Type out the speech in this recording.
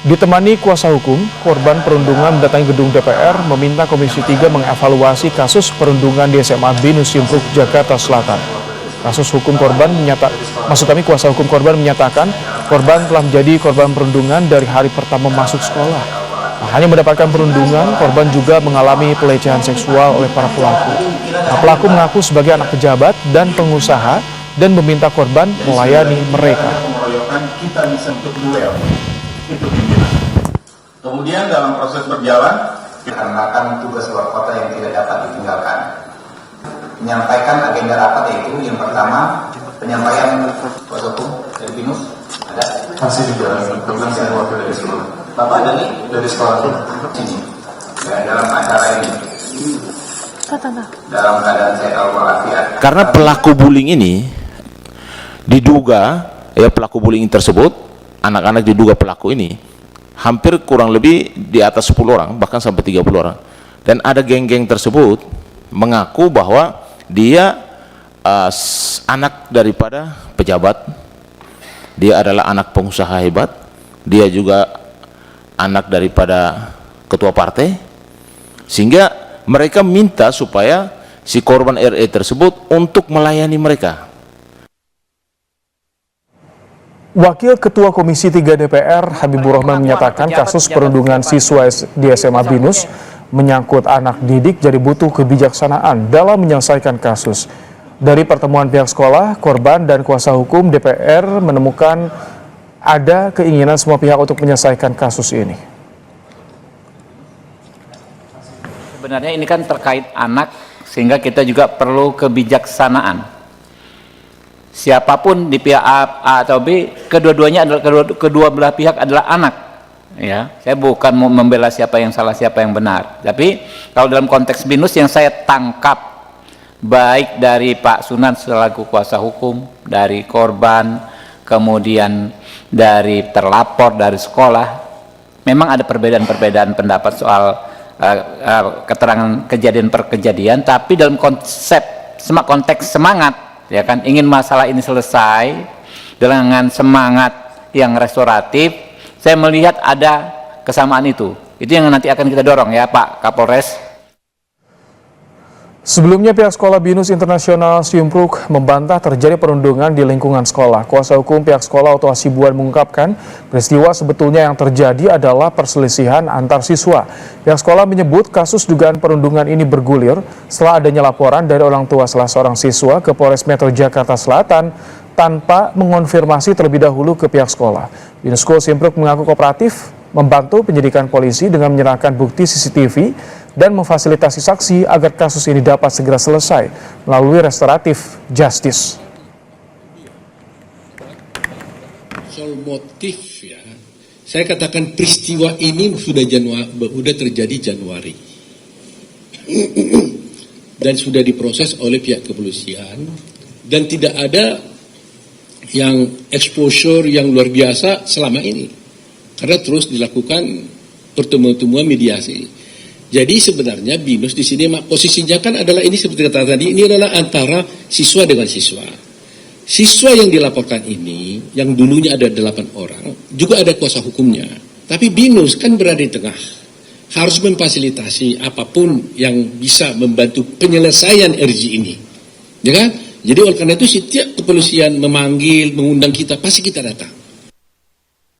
Ditemani kuasa hukum, korban perundungan mendatangi gedung DPR meminta Komisi 3 mengevaluasi kasus perundungan di SMA Binus Simpruk, Jakarta Selatan. Kuasa hukum korban menyatakan korban telah menjadi korban perundungan dari hari pertama masuk sekolah. Tak hanya mendapatkan perundungan, korban juga mengalami pelecehan seksual oleh para pelaku. Pelaku mengaku sebagai anak pejabat dan pengusaha dan meminta korban melayani mereka. Kemudian dalam proses berjalan, dikarenakan tugas luar kota yang tidak dapat ditinggalkan. Menyampaikan agenda rapat yaitu yang pertama, penyampaian kuasa hukum dari Binus. Ada? Masih di jalan, kemudian saya wakil dari sekolah. Bapak dari sekolah sini. Ya, dalam acara ini. Dalam keadaan sehat walafiat. Karena pelaku bullying ini diduga, pelaku bullying tersebut, anak-anak diduga pelaku ini hampir kurang lebih di atas 10 orang, bahkan sampai 30 orang. Dan ada geng-geng tersebut mengaku bahwa dia anak daripada pejabat, dia adalah anak pengusaha hebat, dia juga anak daripada ketua partai, sehingga mereka minta supaya si korban RE tersebut untuk melayani mereka. Wakil Ketua Komisi 3 DPR Habibur Rahman menyatakan kasus perundungan siswa di SMA Binus menyangkut anak didik, jadi butuh kebijaksanaan dalam menyelesaikan kasus. Dari pertemuan pihak sekolah, korban dan kuasa hukum DPR menemukan ada keinginan semua pihak untuk menyelesaikan kasus ini. Sebenarnya ini kan terkait anak, sehingga kita juga perlu kebijaksanaan. Siapapun di pihak A atau B, kedua-duanya adalah kedua belah pihak adalah anak. Ya, saya bukan mau membela siapa yang salah siapa yang benar. Tapi kalau dalam konteks Binus yang saya tangkap, baik dari Pak Sunan selaku kuasa hukum, dari korban, kemudian dari terlapor, dari sekolah, memang ada perbedaan-perbedaan pendapat soal keterangan kejadian per kejadian, tapi dalam konteks semangat, ya kan, ingin masalah ini selesai dengan semangat yang restoratif, saya melihat ada kesamaan itu yang nanti akan kita dorong ya Pak Kapolres. Sebelumnya pihak sekolah Binus Internasional Simpruk membantah terjadi perundungan di lingkungan sekolah. Kuasa hukum pihak sekolah Oto Hasibuan mengungkapkan peristiwa sebetulnya yang terjadi adalah perselisihan antar siswa. Pihak sekolah menyebut kasus dugaan perundungan ini bergulir setelah adanya laporan dari orang tua salah seorang siswa ke Polres Metro Jakarta Selatan tanpa mengonfirmasi terlebih dahulu ke pihak sekolah. Binus School Simpruk mengaku kooperatif membantu penyidikan polisi dengan menyerahkan bukti CCTV dan memfasilitasi saksi agar kasus ini dapat segera selesai melalui restoratif justice. Soal motif ya, saya katakan peristiwa ini sudah terjadi Januari dan sudah diproses oleh pihak kepolisian dan tidak ada yang exposure yang luar biasa selama ini. Karena terus dilakukan pertemuan-pertemuan mediasi. Jadi sebenarnya Binus di sini posisinya kan adalah ini seperti kata tadi, ini adalah antara siswa dengan siswa. Siswa yang dilaporkan ini, yang dulunya ada 8 orang, juga ada kuasa hukumnya. Tapi Binus kan berada di tengah. Harus memfasilitasi apapun yang bisa membantu penyelesaian RG ini. Ya kan? Jadi oleh karena itu setiap kepolisian memanggil, mengundang kita, pasti kita datang.